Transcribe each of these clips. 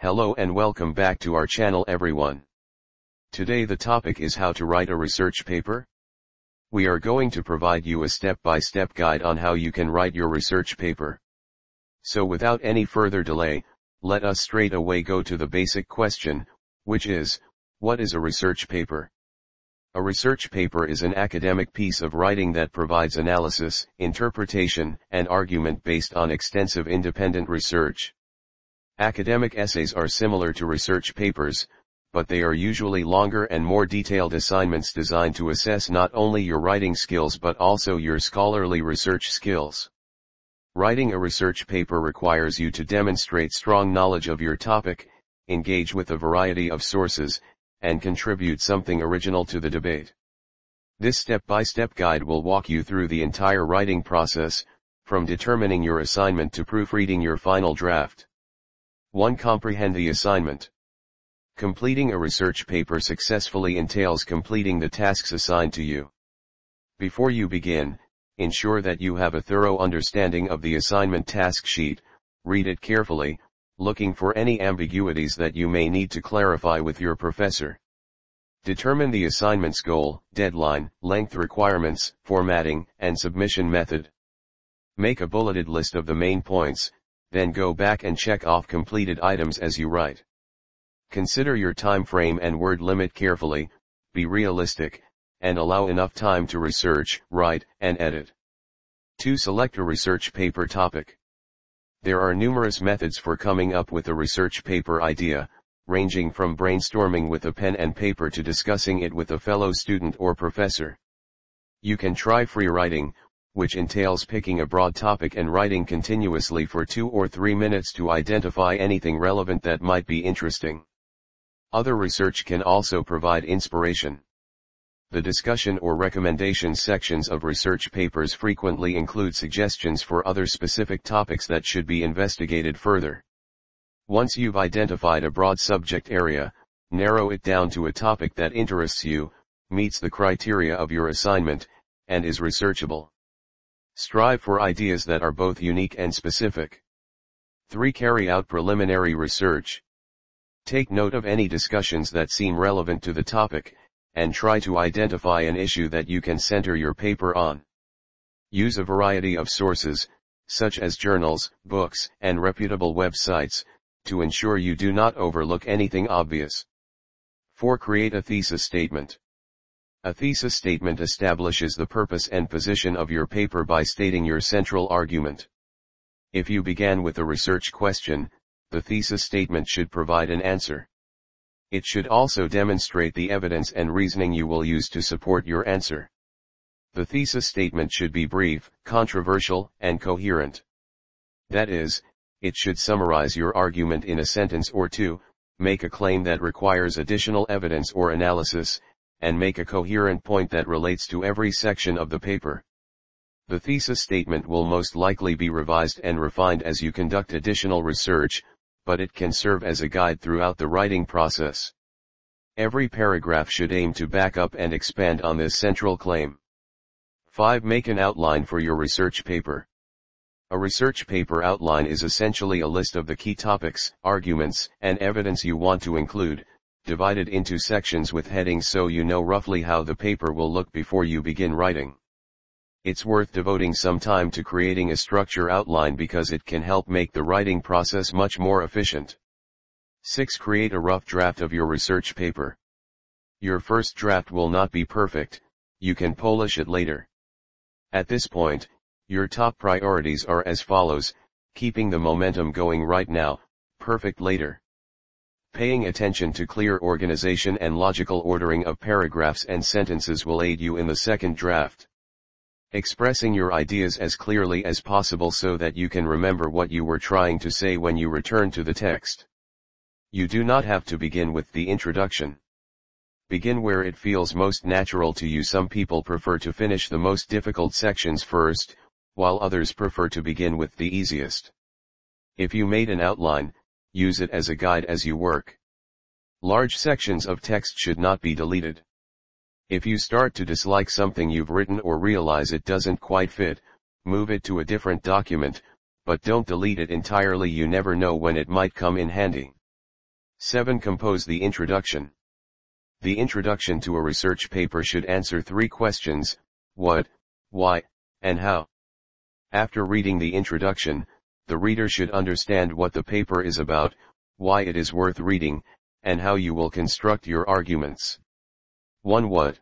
Hello and welcome back to our channel everyone. Today the topic is how to write a research paper. We are going to provide you a step-by-step guide on how you can write your research paper. So without any further delay, let us straight away go to the basic question, which is, what is a research paper? A research paper is an academic piece of writing that provides analysis, interpretation, and argument based on extensive independent research. Academic essays are similar to research papers, but they are usually longer and more detailed assignments designed to assess not only your writing skills but also your scholarly research skills. Writing a research paper requires you to demonstrate strong knowledge of your topic, engage with a variety of sources, and contribute something original to the debate. This step-by-step guide will walk you through the entire writing process, from determining your assignment to proofreading your final draft. 1. Comprehend the assignment. Completing a research paper successfully entails completing the tasks assigned to you. Before you begin, ensure that you have a thorough understanding of the assignment task sheet, read it carefully, looking for any ambiguities that you may need to clarify with your professor. Determine the assignment's goal, deadline, length requirements, formatting, and submission method. Make a bulleted list of the main points, then go back and check off completed items as you write. Consider your time frame and word limit carefully, be realistic, and allow enough time to research, write, and edit. 2. Select a research paper topic. There are numerous methods for coming up with a research paper idea, ranging from brainstorming with a pen and paper to discussing it with a fellow student or professor. You can try free writing, which entails picking a broad topic and writing continuously for 2 or 3 minutes to identify anything relevant that might be interesting. Other research can also provide inspiration. The discussion or recommendation sections of research papers frequently include suggestions for other specific topics that should be investigated further. Once you've identified a broad subject area, narrow it down to a topic that interests you, meets the criteria of your assignment, and is researchable. Strive for ideas that are both unique and specific. 3. Carry out preliminary research. Take note of any discussions that seem relevant to the topic, and try to identify an issue that you can center your paper on. Use a variety of sources, such as journals, books, and reputable websites, to ensure you do not overlook anything obvious. 4. Create a thesis statement. A thesis statement establishes the purpose and position of your paper by stating your central argument. If you began with a research question, the thesis statement should provide an answer. It should also demonstrate the evidence and reasoning you will use to support your answer. The thesis statement should be brief, controversial, and coherent. That is, it should summarize your argument in a sentence or two, make a claim that requires additional evidence or analysis, and make a coherent point that relates to every section of the paper. The thesis statement will most likely be revised and refined as you conduct additional research, but it can serve as a guide throughout the writing process. Every paragraph should aim to back up and expand on this central claim. 5. Make an outline for your research paper. A research paper outline is essentially a list of the key topics, arguments, and evidence you want to include, divided into sections with headings so you know roughly how the paper will look before you begin writing. It's worth devoting some time to creating a structure outline because it can help make the writing process much more efficient. 6. Create a rough draft of your research paper. Your first draft will not be perfect, you can polish it later. At this point, your top priorities are as follows: keeping the momentum going right now, perfect later. Paying attention to clear organization and logical ordering of paragraphs and sentences will aid you in the second draft. Expressing your ideas as clearly as possible so that you can remember what you were trying to say when you return to the text. You do not have to begin with the introduction. Begin where it feels most natural to you. Some people prefer to finish the most difficult sections first, while others prefer to begin with the easiest. If you made an outline, use it as a guide as you work. Large sections of text should not be deleted. If you start to dislike something you've written or realize it doesn't quite fit, move it to a different document, but don't delete it entirely. You never know when it might come in handy. 7. Compose the introduction. The introduction to a research paper should answer 3 questions: what, why, and how. After reading the introduction, the reader should understand what the paper is about, why it is worth reading, and how you will construct your arguments. 1. What?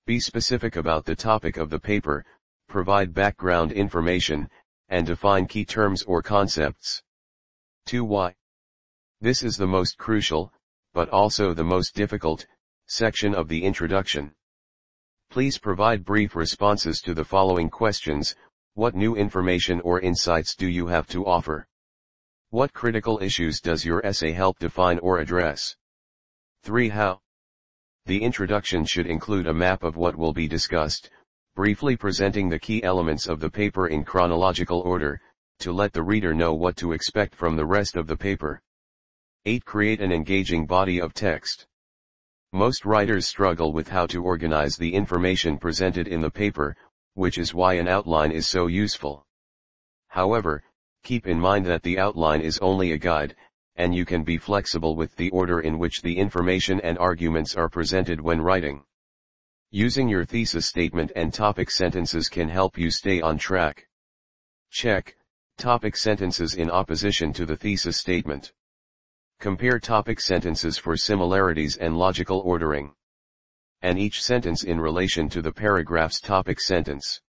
Be specific about the topic of the paper, provide background information, and define key terms or concepts. 2. Why? This is the most crucial, but also the most difficult, section of the introduction. Please provide brief responses to the following questions: what new information or insights do you have to offer? What critical issues does your essay help define or address? 3. How? The introduction should include a map of what will be discussed, briefly presenting the key elements of the paper in chronological order, to let the reader know what to expect from the rest of the paper. 8. Create an engaging body of text. Most writers struggle with how to organize the information presented in the paper, which is why an outline is so useful. However, keep in mind that the outline is only a guide, and you can be flexible with the order in which the information and arguments are presented when writing. Using your thesis statement and topic sentences can help you stay on track. Check topic sentences in opposition to the thesis statement. Compare topic sentences for similarities and logical ordering, and each sentence in relation to the paragraph's topic sentence.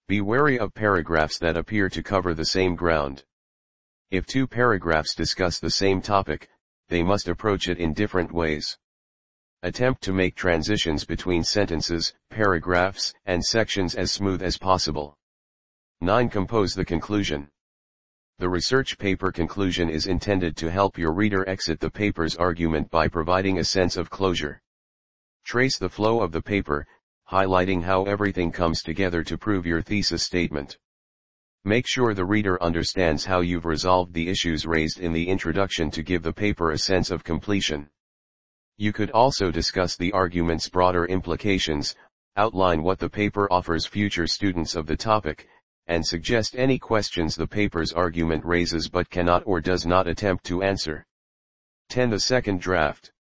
Be wary of paragraphs that appear to cover the same ground. If 2 paragraphs discuss the same topic, they must approach it in different ways. Attempt to make transitions between sentences, paragraphs, and sections as smooth as possible. 9. Compose the conclusion. The research paper conclusion is intended to help your reader exit the paper's argument by providing a sense of closure. Trace the flow of the paper, highlighting how everything comes together to prove your thesis statement. Make sure the reader understands how you've resolved the issues raised in the introduction to give the paper a sense of completion. You could also discuss the argument's broader implications, outline what the paper offers future students of the topic, and suggest any questions the paper's argument raises but cannot or does not attempt to answer. 10. The second draft.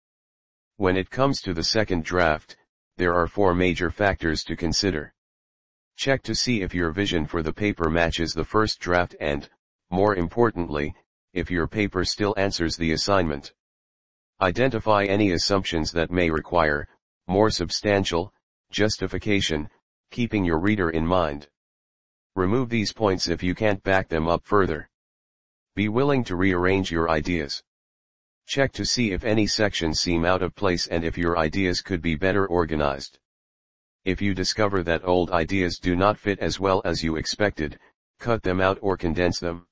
When it comes to the second draft, there are 4 major factors to consider. Check to see if your vision for the paper matches the first draft and, more importantly, if your paper still answers the assignment. Identify any assumptions that may require more substantial justification, keeping your reader in mind. Remove these points if you can't back them up further. Be willing to rearrange your ideas. Check to see if any sections seem out of place and if your ideas could be better organized. If you discover that old ideas do not fit as well as you expected, cut them out or condense them.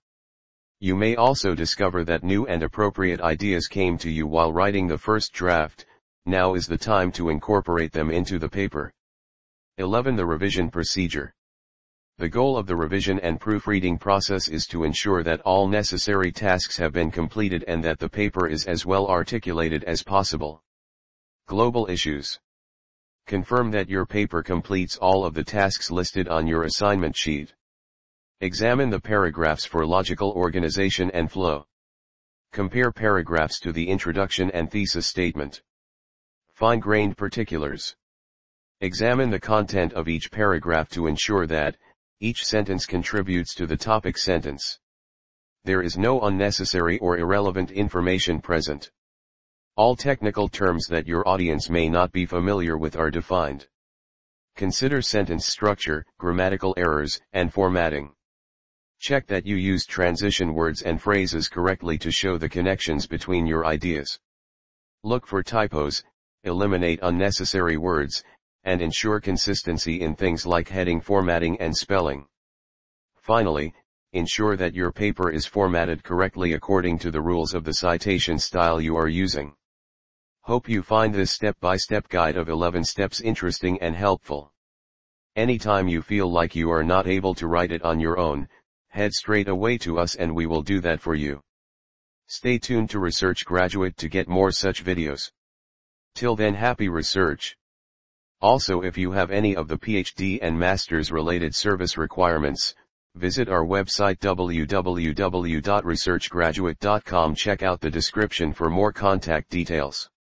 You may also discover that new and appropriate ideas came to you while writing the first draft. Now is the time to incorporate them into the paper. 11. The revision procedure. The goal of the revision and proofreading process is to ensure that all necessary tasks have been completed and that the paper is as well articulated as possible. Global issues. Confirm that your paper completes all of the tasks listed on your assignment sheet. Examine the paragraphs for logical organization and flow. Compare paragraphs to the introduction and thesis statement. Fine-grained particulars. Examine the content of each paragraph to ensure that each sentence contributes to the topic sentence. There is no unnecessary or irrelevant information present. All technical terms that your audience may not be familiar with are defined. Consider sentence structure, grammatical errors, and formatting. Check that you use transition words and phrases correctly to show the connections between your ideas. Look for typos, eliminate unnecessary words, and ensure consistency in things like heading formatting and spelling. Finally, ensure that your paper is formatted correctly according to the rules of the citation style you are using. Hope you find this step-by-step guide of 11 steps interesting and helpful. Anytime you feel like you are not able to write it on your own, head straight away to us and we will do that for you. Stay tuned to Research Graduate to get more such videos. Till then, happy research. Also, if you have any of the PhD and master's related service requirements, Visit our website www.researchgraduate.com. Check out the description for more contact details.